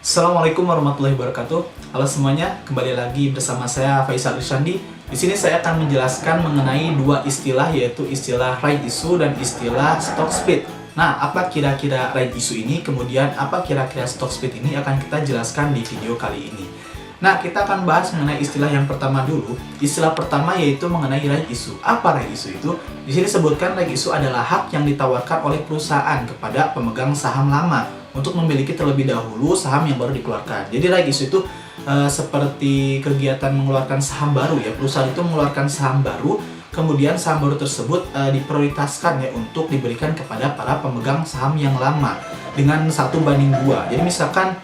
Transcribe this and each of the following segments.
Assalamualaikum warahmatullahi wabarakatuh. Halo semuanya, kembali lagi bersama saya Faisal Irsyandi. Di sini saya akan menjelaskan mengenai dua istilah, yaitu istilah right issue dan istilah stock split. Nah, apa kira-kira right issue ini, kemudian apa kira-kira stock split ini akan kita jelaskan di video kali ini. Nah, kita akan bahas mengenai istilah yang pertama dulu. Istilah pertama yaitu mengenai right issue. Apa right issue itu? Di sini disebutkan right issue adalah hak yang ditawarkan oleh perusahaan kepada pemegang saham lama untuk memiliki terlebih dahulu saham yang baru dikeluarkan. Jadi right issue itu seperti kegiatan mengeluarkan saham baru ya. Perusahaan itu mengeluarkan saham baru, kemudian saham baru tersebut diprioritaskan ya untuk diberikan kepada para pemegang saham yang lama dengan 1:2. Jadi misalkan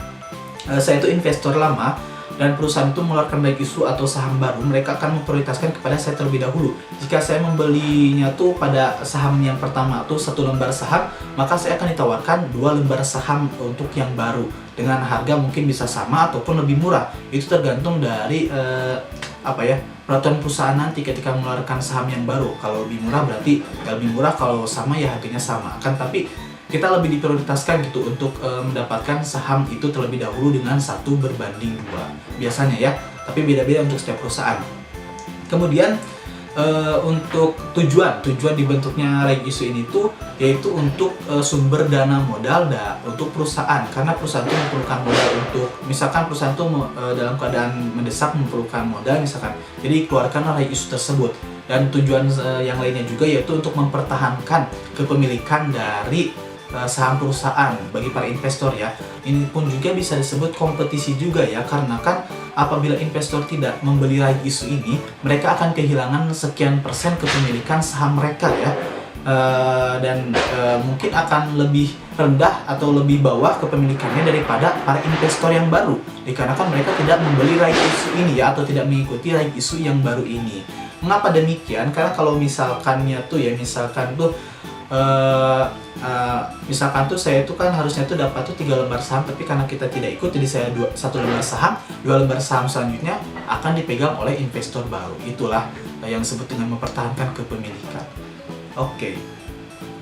saya itu investor lama dan perusahaan itu mengeluarkan right issue atau saham baru, mereka akan memprioritaskan kepada saya terlebih dahulu. Jika saya membelinya tuh pada saham yang pertama tuh 1 lembar saham, maka saya akan ditawarkan 2 lembar saham untuk yang baru dengan harga mungkin bisa sama ataupun lebih murah. Itu tergantung dari peraturan perusahaan nanti ketika mengeluarkan saham yang baru. Kalau lebih murah berarti lebih murah, kalau sama ya harganya sama. Tapi kita lebih diprioritaskan gitu untuk mendapatkan saham itu terlebih dahulu dengan 1:2 biasanya ya, tapi beda-beda untuk setiap perusahaan. Kemudian untuk tujuan dibentuknya right issue ini tuh yaitu untuk sumber dana modal untuk perusahaan, karena perusahaan itu memerlukan modal untuk misalkan perusahaan itu dalam keadaan mendesak memerlukan modal misalkan, jadi keluarkan right issue tersebut. Dan tujuan yang lainnya juga yaitu untuk mempertahankan kepemilikan dari saham perusahaan bagi para investor ya. Ini pun juga bisa disebut kompetisi juga ya, karena kan apabila investor tidak membeli right issue ini, mereka akan kehilangan sekian persen kepemilikan saham mereka ya. Dan mungkin akan lebih rendah atau lebih bawah kepemilikannya daripada para investor yang baru, dikarenakan mereka tidak membeli right issue ini ya, atau tidak mengikuti right issue yang baru ini. Mengapa demikian? Karena kalau misalkannya tuh ya, misalkan tuh saya tuh kan harusnya tuh dapat tuh 3 lembar saham, tapi karena kita tidak ikut, jadi saya 1 lembar saham, 2 lembar saham selanjutnya akan dipegang oleh investor baru. Itulah yang disebut dengan mempertahankan kepemilikan. Oke.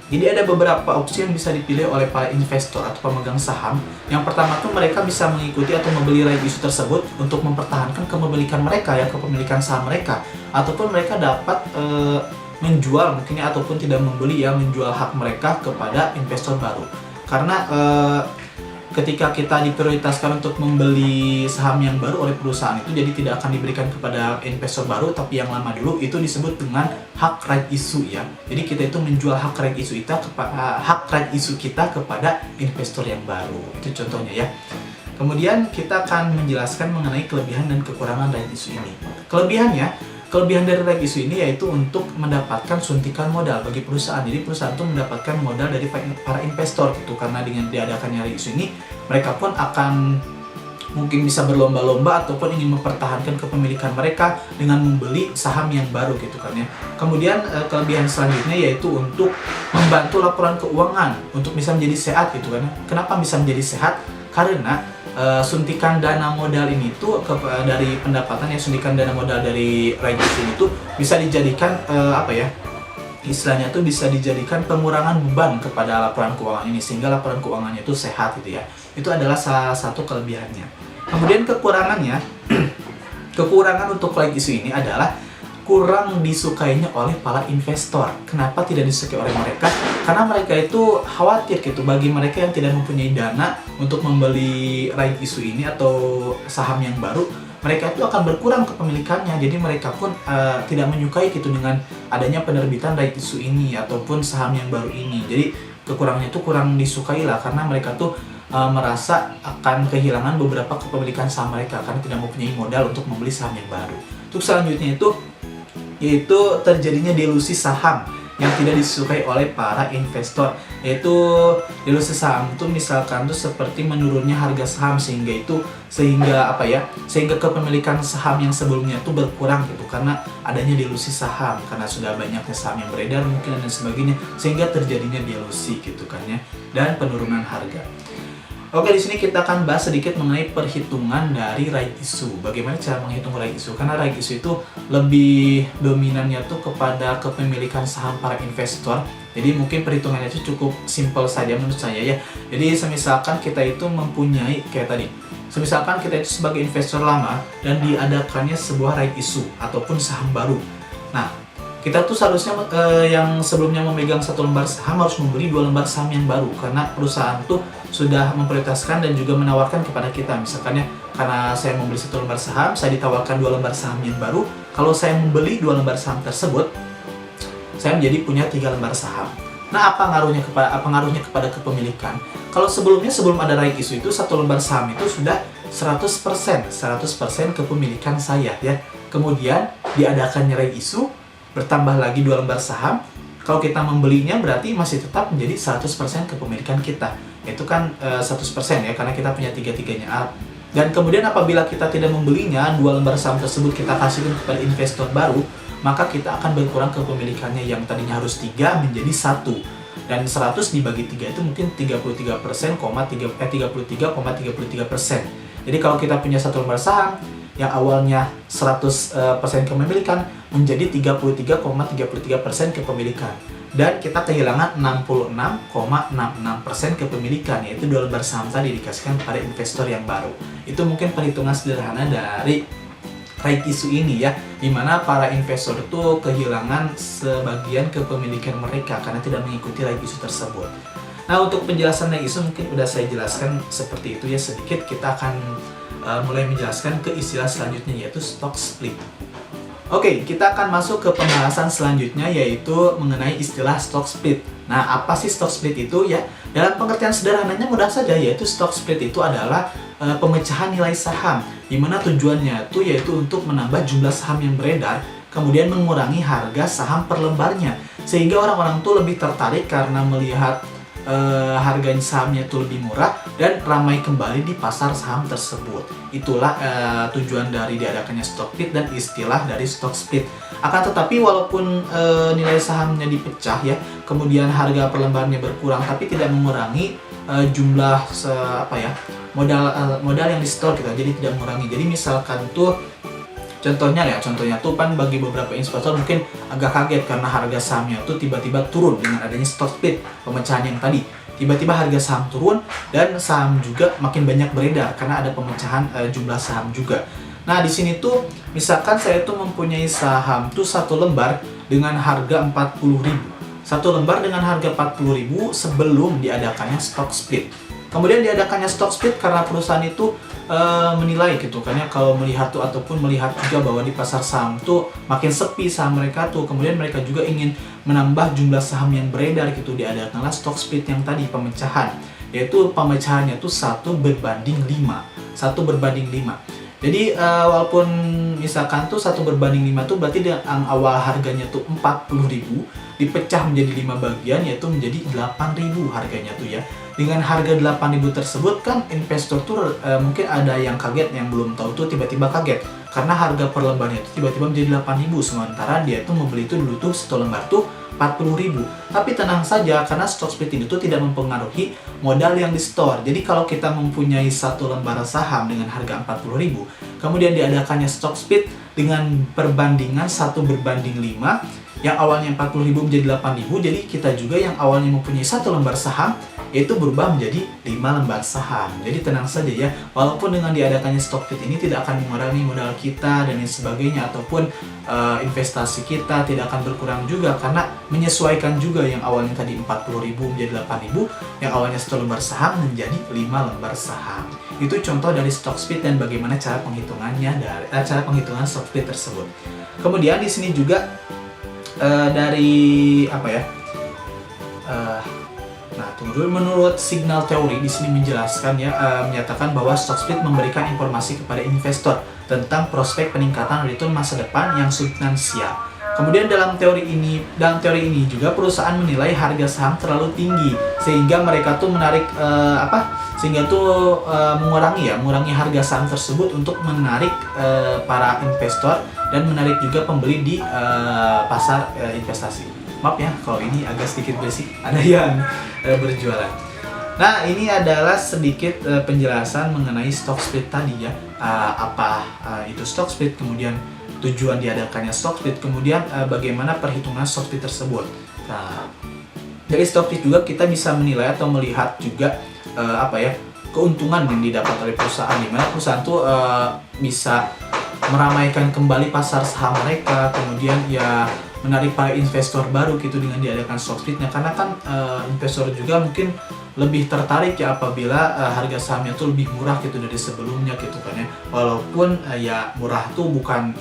Jadi ada beberapa opsi yang bisa dipilih oleh para investor atau pemegang saham. Yang pertama tuh mereka bisa mengikuti atau membeli right issue tersebut untuk mempertahankan kepemilikan mereka ya, kepemilikan saham mereka, ataupun mereka dapat menjual mungkin ya, ataupun tidak membeli ya, menjual hak mereka kepada investor baru. Karena ketika kita diprioritaskan untuk membeli saham yang baru oleh perusahaan itu, jadi tidak akan diberikan kepada investor baru tapi yang lama dulu, itu disebut dengan hak right issue ya. Jadi kita itu menjual hak right issue kita kepada investor yang baru. Itu contohnya ya. Kemudian kita akan menjelaskan mengenai kelebihan dan kekurangan right issue ini. Kelebihan dari right issue ini yaitu untuk mendapatkan suntikan modal bagi perusahaan. Jadi perusahaan itu mendapatkan modal dari para investor gitu, karena dengan diadakannya right issue ini, mereka pun akan mungkin bisa berlomba-lomba ataupun ingin mempertahankan kepemilikan mereka dengan membeli saham yang baru gitu kan ya. Kemudian kelebihan selanjutnya yaitu untuk membantu laporan keuangan untuk bisa menjadi sehat gitu kan ya. Kenapa bisa menjadi sehat? Karena suntikan dana modal ini tuh dari pendapatan ya, suntikan dana modal dari right issue itu bisa dijadikan istilahnya tuh bisa dijadikan pengurangan beban kepada laporan keuangan ini, sehingga laporan keuangannya itu sehat gitu ya. Itu adalah salah satu kelebihannya. Kemudian kekurangan untuk right issue ini adalah kurang disukainya oleh para investor. Kenapa tidak disukai oleh mereka? Karena mereka itu khawatir gitu, bagi mereka yang tidak mempunyai dana untuk membeli right issue ini atau saham yang baru, mereka itu akan berkurang kepemilikannya. Jadi mereka pun tidak menyukai gitu dengan adanya penerbitan right issue ini ataupun saham yang baru ini. Jadi kekurangannya itu kurang disukai lah, karena mereka tuh merasa akan kehilangan beberapa kepemilikan saham mereka karena tidak mempunyai modal untuk membeli saham yang baru. Untuk selanjutnya yaitu terjadinya delusi saham yang tidak disukai oleh para investor. Yaitu delusi saham itu misalkan tuh seperti menurunnya harga saham sehingga kepemilikan saham yang sebelumnya itu berkurang gitu, karena adanya delusi saham, karena sudah banyaknya saham yang beredar mungkin dan sebagainya, sehingga terjadinya delusi gitu kan ya, dan penurunan harga. Oke, di sini kita akan bahas sedikit mengenai perhitungan dari right issue. Bagaimana cara menghitung right issue? Karena right issue itu lebih dominannya tuh kepada kepemilikan saham para investor. Jadi mungkin perhitungannya itu cukup simple saja menurut saya ya. Jadi semisalkan kita itu mempunyai kayak tadi. Semisalkan kita itu sebagai investor lama dan diadakannya sebuah right issue ataupun saham baru. Nah, kita tuh seharusnya yang sebelumnya memegang 1 lembar saham harus membeli 2 lembar saham yang baru, karena perusahaan tuh sudah memprioritaskan dan juga menawarkan kepada kita. Misalkan ya, karena saya membeli 1 lembar saham, saya ditawarkan 2 lembar saham yang baru. Kalau saya membeli 2 lembar saham tersebut, saya menjadi punya 3 lembar saham. Nah, apa ngaruhnya kepada kepemilikan? Kalau sebelum ada right issue itu 1 lembar saham itu sudah 100% kepemilikan saya ya. Kemudian diadakannya right issue, bertambah lagi 2 lembar saham. Kalau kita membelinya berarti masih tetap menjadi 100% kepemilikan kita. Itu kan 100% ya, karena kita punya tiga-tiganya. Dan kemudian apabila kita tidak membelinya, 2 lembar saham tersebut kita kasihkan kepada investor baru, maka kita akan berkurang kepemilikannya yang tadinya harus 3 menjadi 1. Dan 100 dibagi 3 itu mungkin 33,33%. Jadi kalau kita punya 1 lembar saham yang awalnya 100% kepemilikan menjadi 33,33% kepemilikan, dan kita kehilangan 66,66% kepemilikan, yaitu 2 lembar saham tadi dikasihkan pada investor yang baru. Itu mungkin perhitungan sederhana dari right issue ini ya, dimana para investor itu kehilangan sebagian kepemilikan mereka karena tidak mengikuti right issue tersebut. Nah, untuk penjelasan right issue mungkin udah saya jelaskan seperti itu ya sedikit. Kita akan mulai menjelaskan ke istilah selanjutnya, yaitu stock split. Oke, kita akan masuk ke pembahasan selanjutnya, yaitu mengenai istilah stock split. Nah, apa sih stock split itu ya? Dalam pengertian sederhananya mudah saja, yaitu stock split itu adalah pemecahan nilai saham, di mana tujuannya itu yaitu untuk menambah jumlah saham yang beredar, kemudian mengurangi harga saham per lembarnya, sehingga orang-orang tuh lebih tertarik karena melihat harganya sahamnya itu lebih murah dan ramai kembali di pasar saham tersebut. Itulah tujuan dari diadakannya stock split dan istilah dari stock split. Akan tetapi walaupun nilai sahamnya dipecah ya, kemudian harga per lembarnya berkurang, tapi tidak mengurangi jumlah modal yang di store kita, jadi tidak mengurangi. Jadi misalkan tuh contohnya tuh kan bagi beberapa investor mungkin agak kaget karena harga sahamnya tuh tiba-tiba turun dengan adanya stock split, pemecahan yang tadi. Tiba-tiba harga saham turun dan saham juga makin banyak beredar karena ada pemecahan jumlah saham juga. Nah, di sini tuh misalkan saya tuh mempunyai saham tuh 1 lembar dengan harga 40.000. 1 lembar dengan harga 40.000 sebelum diadakannya stock split. Kemudian diadakannya stock split karena perusahaan itu menilai gitu kan ya, kalau melihat tuh ataupun melihat juga bahwa di pasar saham tuh makin sepi saham mereka tuh, kemudian mereka juga ingin menambah jumlah saham yang beredar gitu, diadakanlah stock split yang tadi pemecahan, yaitu pemecahannya tuh 1:5. Jadi walaupun misalkan tuh 1:5 tuh berarti yang awal harganya tuh 40.000 dipecah menjadi 5 bagian, yaitu menjadi 8.000 harganya tuh ya. Dengan harga 8.000 tersebut kan investor tuh mungkin ada yang kaget, yang belum tahu tuh tiba-tiba kaget karena harga per lembarnya itu tiba-tiba menjadi 8.000, sementara dia tuh membeli itu dulu tuh 1 lembar tuh 40.000. Tapi tenang saja, karena stock split itu tidak mempengaruhi modal yang di store. Jadi kalau kita mempunyai 1 lembar saham dengan harga 40.000, kemudian diadakannya stock split dengan perbandingan 1:5, yang awalnya 40.000 menjadi 8.000, jadi kita juga yang awalnya mempunyai 1 lembar saham itu berubah menjadi 5 lembar saham. Jadi tenang saja ya, walaupun dengan diadakannya stock split ini tidak akan mengurangi modal kita dan lain sebagainya, ataupun investasi kita tidak akan berkurang juga, karena menyesuaikan juga yang awalnya tadi 40.000 menjadi 8.000, yang awalnya 1 lembar saham menjadi 5 lembar saham. Itu contoh dari stock split dan bagaimana cara penghitungannya cara penghitungan stock split tersebut. Kemudian di sini juga menurut signal teori di sini menjelaskan ya, menyatakan bahwa stock split memberikan informasi kepada investor tentang prospek peningkatan return masa depan yang substansial. Kemudian dalam teori ini juga perusahaan menilai harga saham terlalu tinggi sehingga mereka tuh mengurangi harga saham tersebut untuk menarik para investor dan menarik juga pembeli di pasar investasi. Maaf ya kalau ini agak sedikit berisik, ada yang berjualan. Nah, ini adalah sedikit penjelasan mengenai stock split tadi ya. Itu stock split, kemudian tujuan diadakannya stock split, kemudian bagaimana perhitungan stock split tersebut. Nah, dari stock split juga kita bisa menilai atau melihat juga keuntungan yang didapat oleh perusahaan, di mana perusahaan tuh bisa meramaikan kembali pasar saham mereka, kemudian ya menarik para investor baru gitu dengan diadakan stock splitnya, karena kan investor juga mungkin lebih tertarik ya apabila harga sahamnya tuh lebih murah gitu dari sebelumnya gitu kan ya. Walaupun ya murah tuh bukan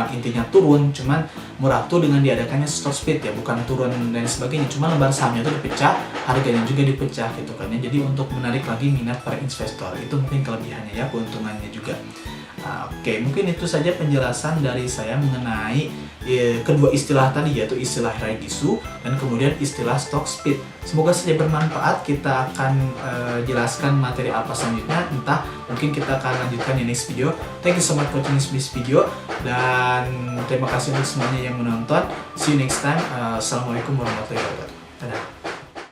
intinya turun, cuman murah tuh dengan diadakannya stock split ya, bukan turun dan sebagainya, cuma lembar sahamnya tuh dipecah, harganya juga dipecah gitu kan ya. Jadi untuk menarik lagi minat para investor, itu mungkin kelebihannya ya, keuntungannya juga. Oke, mungkin itu saja penjelasan dari saya mengenai kedua istilah tadi, yaitu istilah right issue dan kemudian istilah stock split. Semoga saja bermanfaat. Kita akan jelaskan materi apa selanjutnya, entah mungkin kita akan lanjutkan di next video. Thank you so much for watching this video, dan terima kasih untuk semuanya yang menonton. See you next time. Assalamualaikum warahmatullahi wabarakatuh. Dadah.